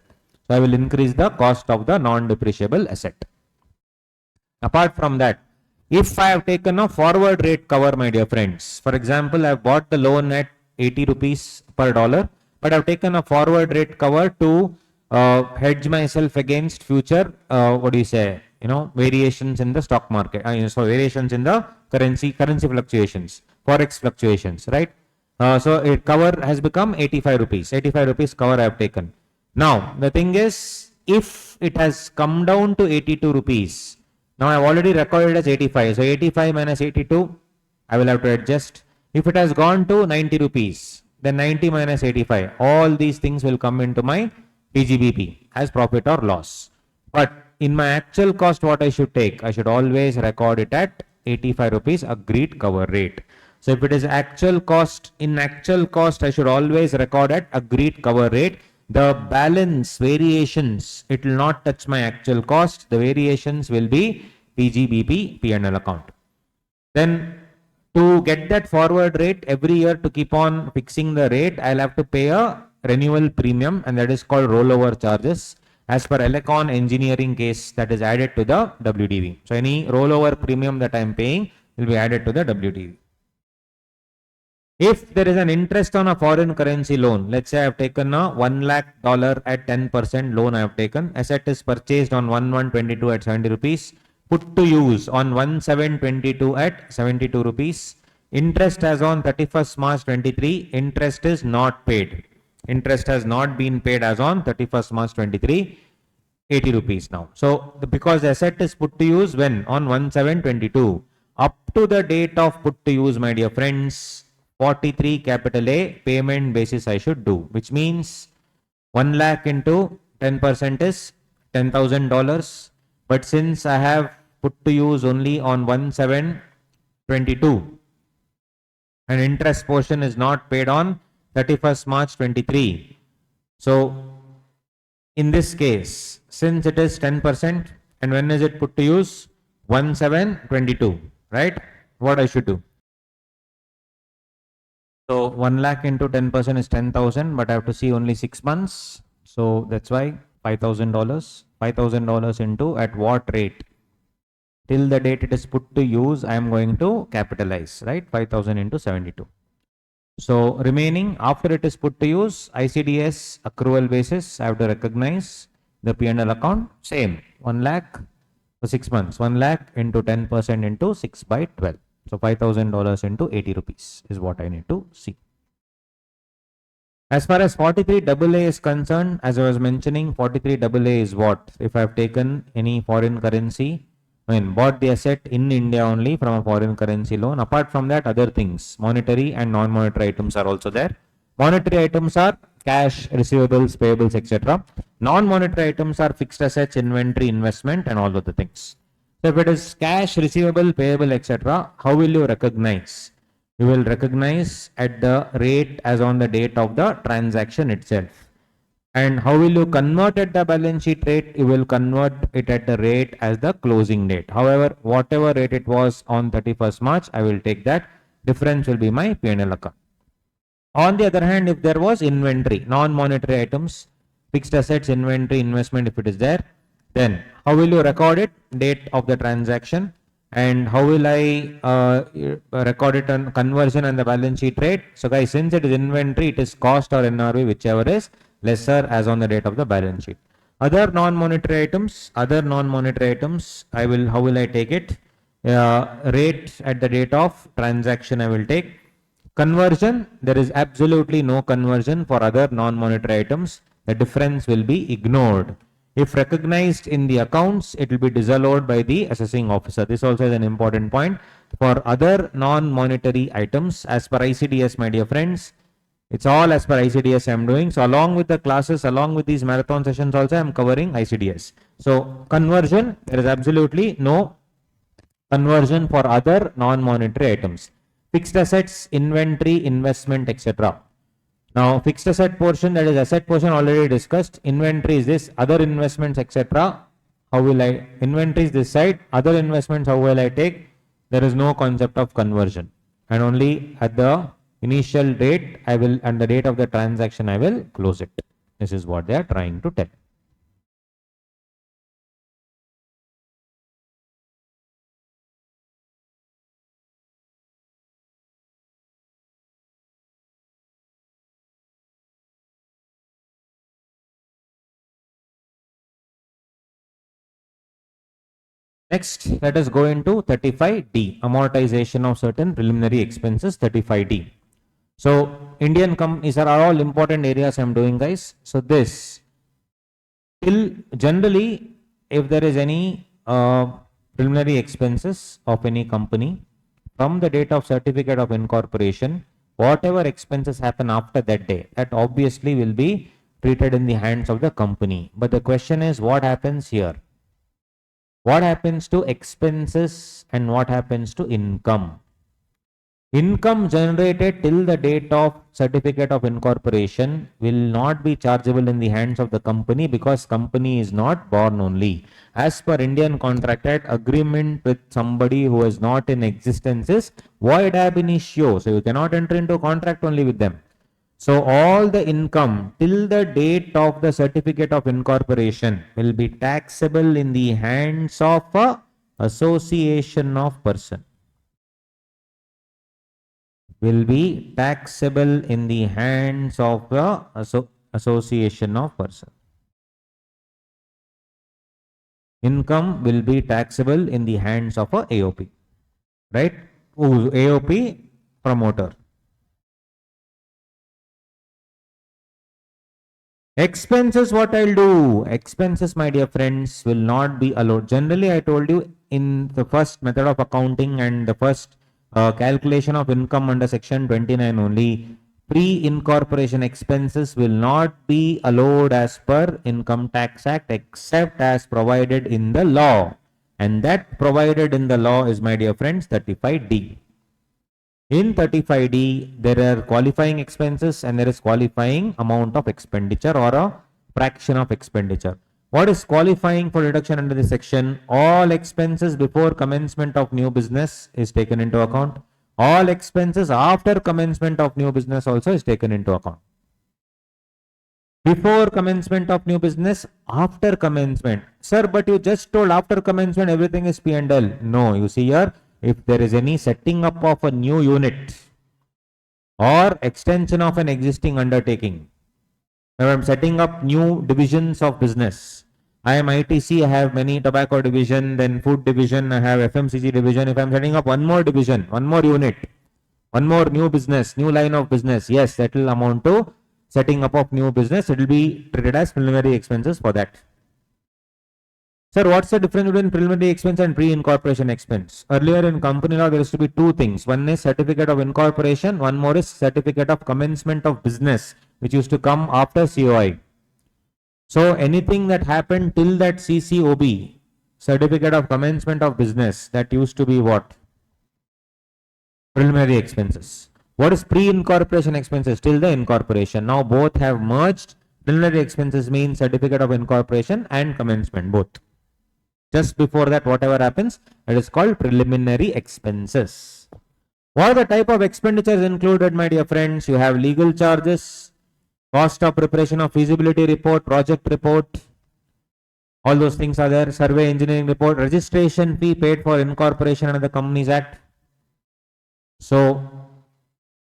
So I will increase the cost of the non-depreciable asset. Apart from that, if I have taken a forward rate cover, my dear friends, for example, I have bought the loan at 80 rupees per dollar, but I have taken a forward rate cover to hedge myself against future, variations in the stock market, so variations in the currency fluctuations, forex fluctuations, right? So it cover has become 85 rupees. 85 rupees cover I have taken. Now the thing is, if it has come down to 82 rupees, now I have already recorded as 85. So 85 minus 82, I will have to adjust. If it has gone to 90 rupees, then 90 minus 85, all these things will come into my PGBP as profit or loss. But in my actual cost, what I should take? I should always record it at 85 rupees agreed cover rate. So if it is actual cost, in actual cost, I should always record at agreed cover rate. The balance variations, it will not touch my actual cost. The variations will be PGBP P&L account. Then to get that forward rate every year, to keep on fixing the rate, I'll have to pay a renewal premium, and that is called rollover charges as per Elecon engineering case that is added to the WDV. So any rollover premium that I am paying will be added to the WDV. If there is an interest on a foreign currency loan, let's say I have taken a $1 lakh at 10% loan I have taken. Asset is purchased on 1/1/22 at 70 rupees. Put to use on 1/7/22 at 72 rupees. Interest as on 31st March 23. Interest is not paid. Interest has not been paid as on 31st March 23. 80 rupees now. So because the asset is put to use when? On 1/7/22. Up to the date of put to use, my dear friends, 43 capital A payment basis I should do, which means 1 lakh into 10% is $10,000. But since I have put to use only on 1/7/22 and interest portion is not paid on 31st March 23. So in this case, since it is 10%, and when is it put to use? 1/7/22, right? What I should do? So 1 lakh into 10% is 10,000, but I have to see only 6 months. So that's why $5,000. $5,000 into at what rate? Till the date it is put to use, I am going to capitalize, right? 5,000 into 72. So remaining after it is put to use, ICDS accrual basis, I have to recognize the P&L account. Same, 1 lakh for 6 months. 1 lakh into 10% into 6/12. So $5,000 into 80 rupees is what I need to see. As far as 43AA is concerned, as I was mentioning, 43AA is what? If I have taken any foreign currency, bought the asset in India only from a foreign currency loan. Apart from that, other things, monetary and non-monetary items are also there. Monetary items are cash, receivables, payables, etc. Non-monetary items are fixed assets, inventory, investment, and all of the things. So if it is cash, receivable, payable, etc., how will you recognize? You will recognize at the rate as on the date of the transaction itself. And how will you convert at the balance sheet rate? You will convert it at the rate as the closing date. However, whatever rate it was on 31st March, I will take that. Difference will be my P&L account. On the other hand, if there was inventory, non-monetary items, fixed assets, inventory, investment, if it is there, then how will you record it? Date of the transaction. And how will I record it on conversion and the balance sheet rate? So guys, since it is inventory, it is cost or NRV, whichever is lesser as on the date of the balance sheet. Other non-monetary items, how will I take it? Rate at the date of transaction I will take. Conversion, there is absolutely no conversion for other non-monetary items. The difference will be ignored. If recognized in the accounts, it will be disallowed by the assessing officer. This also is an important point. For other non-monetary items, as per ICDS, my dear friends, it's all as per ICDS I am doing. So along with the classes, along with these marathon sessions also, I am covering ICDS. So conversion, there is absolutely no conversion for other non-monetary items. Fixed assets, inventory, investment, etc. Now, fixed asset portion, that is asset portion already discussed. Inventory is this, other investments, etc. How will I, inventory is this side, other investments, how will I take? There is no concept of conversion. And only at the initial date, I will, and the date of the transaction, I will close it. This is what they are trying to tell. Next, let us go into 35D, amortization of certain preliminary expenses, 35D. So, Indian companies are all important areas I'm doing, guys. So, this, till generally, if there is any preliminary expenses of any company, from the date of certificate of incorporation, whatever expenses happen after that day, that obviously will be treated in the hands of the company. But the question is, what happens here? What happens to expenses and what happens to income? Income generated till the date of certificate of incorporation will not be chargeable in the hands of the company because company is not born only. As per Indian Contract Act, agreement with somebody who is not in existence is void ab initio. So you cannot enter into a contract only with them. So all the income till the date of the certificate of incorporation will be taxable in the hands of a association of person. Will be taxable in the hands of the association of person. Income will be taxable in the hands of a AOP, right? AOP promoter. Expenses, what I'll do? Expenses, my dear friends, will not be allowed. Generally, I told you in the first method of accounting and the first calculation of income under section 29 only, pre-incorporation expenses will not be allowed as per Income Tax Act except as provided in the law. And that provided in the law is, my dear friends, 35D. In 35D, there are qualifying expenses and there is qualifying amount of expenditure or a fraction of expenditure. What is qualifying for deduction under this section? All expenses before commencement of new business is taken into account. All expenses after commencement of new business also is taken into account. Before commencement of new business, after commencement. Sir, but you just told after commencement everything is P&L. No, you see here, if there is any setting up of a new unit or extension of an existing undertaking. Now I'm setting up new divisions of business. I am ITC, I have many tobacco division, then food division, I have FMCG division. If I'm setting up one more division, one more unit, one more new business, new line of business, yes, that will amount to setting up of new business. It will be treated as preliminary expenses for that. Sir, what's the difference between preliminary expense and pre-incorporation expense? Earlier in company law, there used to be two things. One is certificate of incorporation. One more is certificate of commencement of business, which used to come after COI. So anything that happened till that CCOB, certificate of commencement of business, that used to be what? Preliminary expenses. What is pre-incorporation expenses? Till the incorporation. Now both have merged. Preliminary expenses means certificate of incorporation and commencement, both. Just before that, whatever happens, it is called preliminary expenses. What are the type of expenditures included, my dear friends? You have legal charges, cost of preparation of feasibility report, project report, All those things are there. Survey, engineering report, registration fee paid for incorporation under the Companies Act. So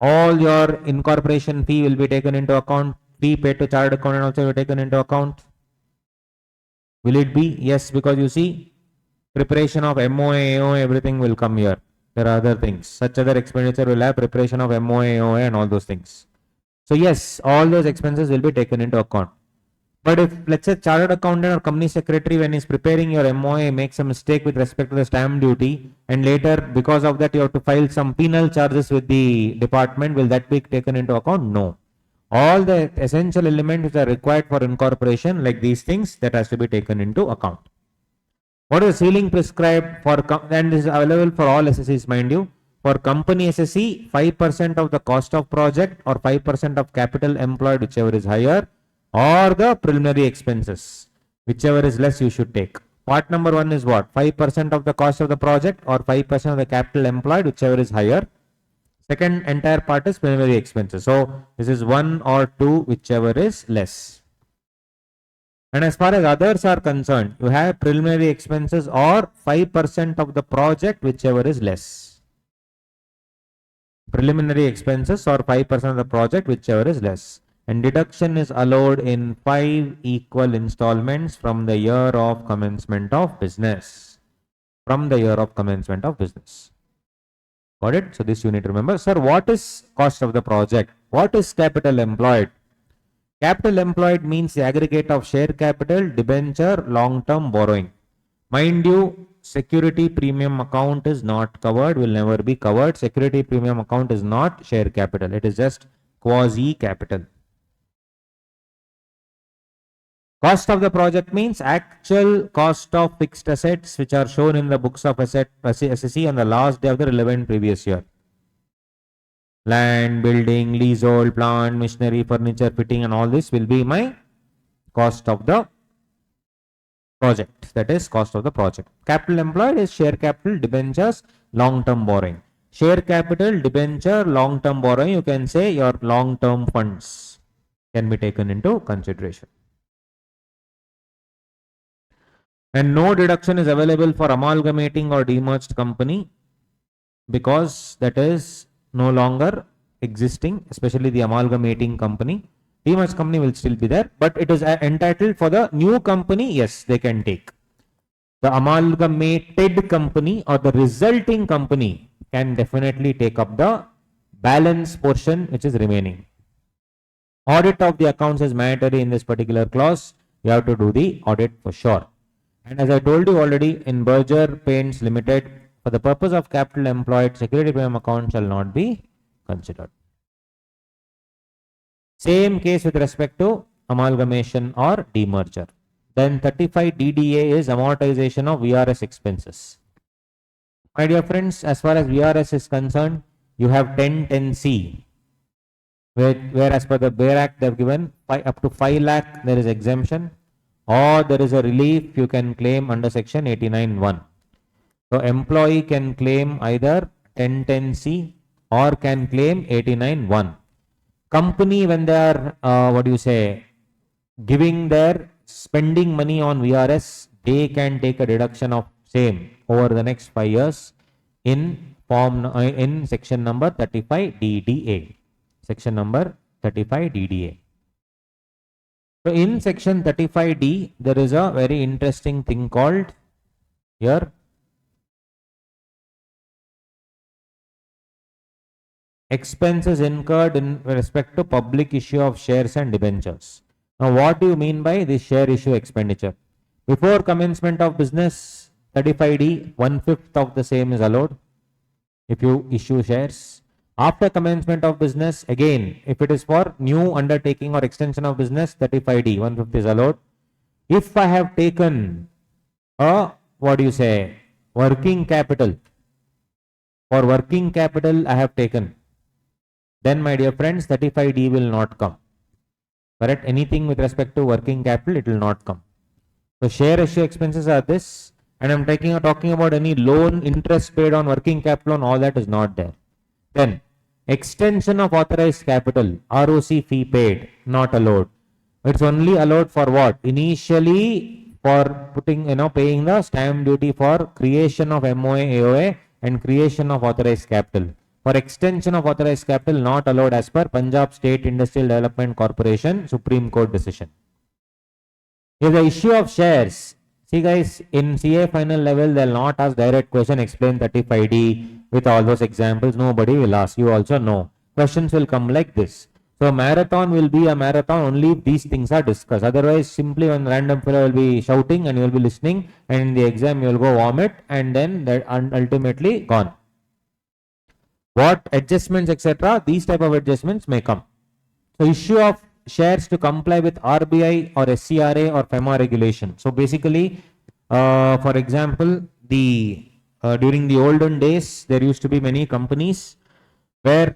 all your incorporation fee will be taken into account. Fee paid to chartered accountant also will be taken into account. Will it be? Yes, because you see, preparation of MOA, AOA, everything will come here. There are other things. Such other expenditure will have preparation of MOA, AOA and all those things. So yes, all those expenses will be taken into account. But if, let's say, chartered accountant or company secretary, when he's preparing your MOA, makes a mistake with respect to the stamp duty, and later, because of that, you have to file some penal charges with the department, will that be taken into account? No. All the essential elements which are required for incorporation, like these things, that has to be taken into account. What is the ceiling prescribed for, and this is available for all SSCs, mind you. For company SSC, 5% of the cost of project or 5% of capital employed, whichever is higher, or the preliminary expenses, whichever is less you should take. Part number 1 is what? 5% of the cost of the project or 5% of the capital employed, whichever is higher. Second entire part is preliminary expenses. So this is 1 or 2, whichever is less. And as far as others are concerned, you have preliminary expenses or 5% of the project, whichever is less. Preliminary expenses or 5% of the project, whichever is less. And deduction is allowed in 5 equal installments from the year of commencement of business. From the year of commencement of business. Got it? So this you need to remember. Sir, what is cost of the project? What is capital employed? Capital employed means the aggregate of share capital, debenture, long-term borrowing. Mind you, security premium account is not covered, will never be covered. Security premium account is not share capital. It is just quasi capital. Cost of the project means actual cost of fixed assets which are shown in the books of SSC on the last day of the relevant previous year. Land, building, leasehold, plant, machinery, furniture, fitting and all this will be my cost of the project. That is cost of the project. Capital employed is share capital, debentures, long-term borrowing. Share capital, debenture, long-term borrowing, you can say your long-term funds can be taken into consideration. And no deduction is available for amalgamating or demerged company because that is no longer existing, especially the amalgamating company. Demerged company will still be there, but it is entitled for the new company. Yes, they can take. The amalgamated company or the resulting company can definitely take up the balance portion which is remaining. Audit of the accounts is mandatory in this particular clause. You have to do the audit for sure. And as I told you already, in Berger Paints Limited, for the purpose of capital employed, security premium account shall not be considered. Same case with respect to amalgamation or demerger. Then 35 DDA is amortization of VRS expenses. My dear friends, as far as VRS is concerned, you have 1010C, where as per the Bear Act they have given up to 5 lakh there is exemption, or there is a relief you can claim under section 89(1). So employee can claim either 1010C or can claim 89(1). Company, when they are giving their spending money on VRS, they can take a deduction of same over the next 5 years in section number 35 DDA. Section number 35 DDA. So in section 35D, there is a very interesting thing called here expenses incurred in respect to public issue of shares and debentures. Now, what do you mean by this share issue expenditure? Before commencement of business, 35D, 1/5 of the same is allowed if you issue shares. After commencement of business, again, if it is for new undertaking or extension of business, 35D, 1/5 is allowed. If I have taken a, working capital, for working capital I have taken, then my dear friends, 35D will not come. Correct? Anything with respect to working capital, it will not come. So share issue expenses are this, and I'm talking about any loan interest paid on working capital and all that is not there. Then extension of authorized capital, ROC fee paid, not allowed. It's only allowed for what? Initially for putting, paying the stamp duty for creation of MOA, AOA and creation of authorized capital. For extension of authorized capital not allowed as per Punjab State Industrial Development Corporation Supreme Court decision. If the issue of shares, see guys, in CA final level, they'll not ask direct question, explain 35D with all those examples. Nobody will ask. You also know. Questions will come like this. So marathon will be a marathon only if these things are discussed. Otherwise, simply one random fellow will be shouting and you will be listening, and in the exam you will go vomit, and then that ultimately gone. What adjustments, etc., these type of adjustments may come. So issue of shares to comply with RBI or SCRA or FEMA regulation. So basically, for example, during the olden days, there used to be many companies where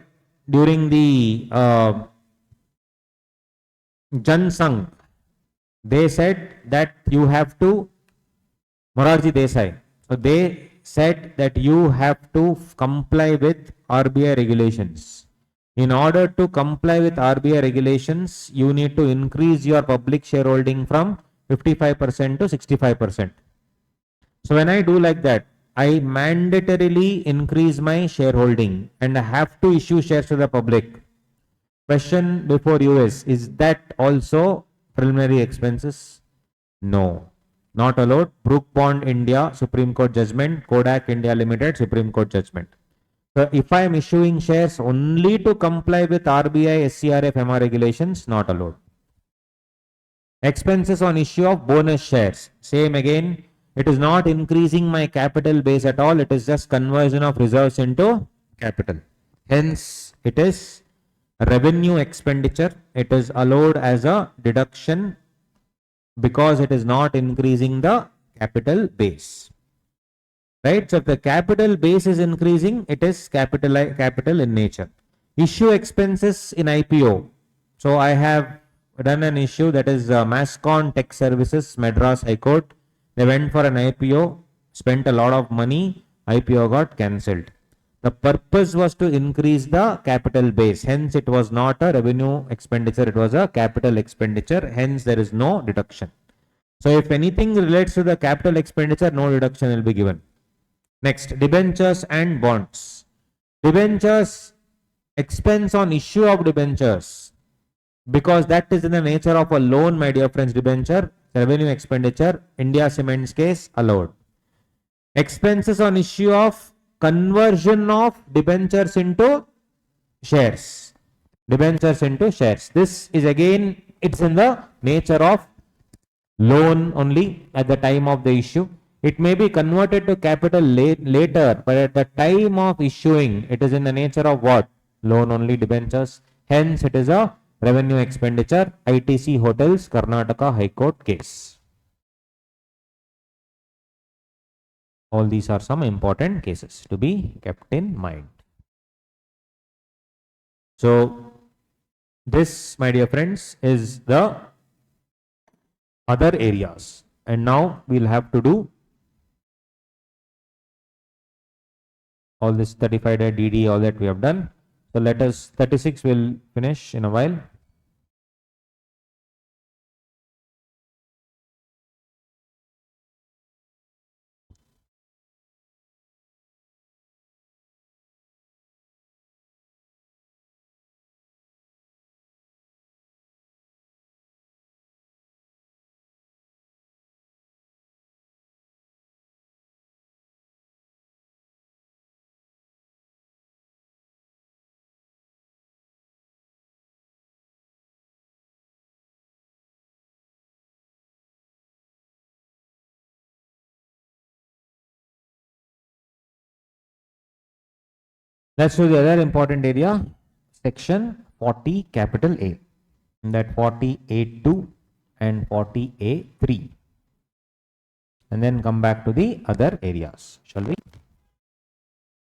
during the Jan Sangh, they said that you have to, Morarji Desai, so they said that you have to comply with RBI regulations. In order to comply with RBI regulations, you need to increase your public shareholding from 55% to 65%. So when I do like that, I mandatorily increase my shareholding and I have to issue shares to the public. Question before you is that also preliminary expenses? No, not allowed. Brook Bond India Supreme Court judgment, Kodak India Limited Supreme Court judgment. So if I am issuing shares only to comply with RBI, SCRA, FEMA regulations, not allowed. Expenses on issue of bonus shares. Same again, it is not increasing my capital base at all. It is just conversion of reserves into capital. Hence, it is revenue expenditure. It is allowed as a deduction because it is not increasing the capital base. Right? So if the capital base is increasing, it is capital in nature. Issue expenses in IPO. So I have done an issue that is Mascon Tech Services, Madras High Court. They went for an IPO, spent a lot of money, IPO got cancelled. The purpose was to increase the capital base. Hence, it was not a revenue expenditure. It was a capital expenditure. Hence, there is no deduction. So if anything relates to the capital expenditure, no deduction will be given. Next, debentures and bonds. Debentures, expense on issue of debentures, because that is in the nature of a loan, my dear friends. Debenture, revenue expenditure, India Cements case, allowed. Expenses on issue of conversion of debentures into shares. Debentures into shares. This is again, it's in the nature of loan only at the time of the issue. It may be converted to capital later, but at the time of issuing, it is in the nature of what? Loan only, debentures. Hence, it is a revenue expenditure. ITC Hotels, Karnataka High Court case. All these are some important cases to be kept in mind. So, this, my dear friends, is the other areas. And now we'll have to do all this 35-day DD, all that we have done. So let us, 36 will finish in a while. Let's do the other important area, section 40 capital A. That 40A2 and 40A3. And then come back to the other areas, shall we?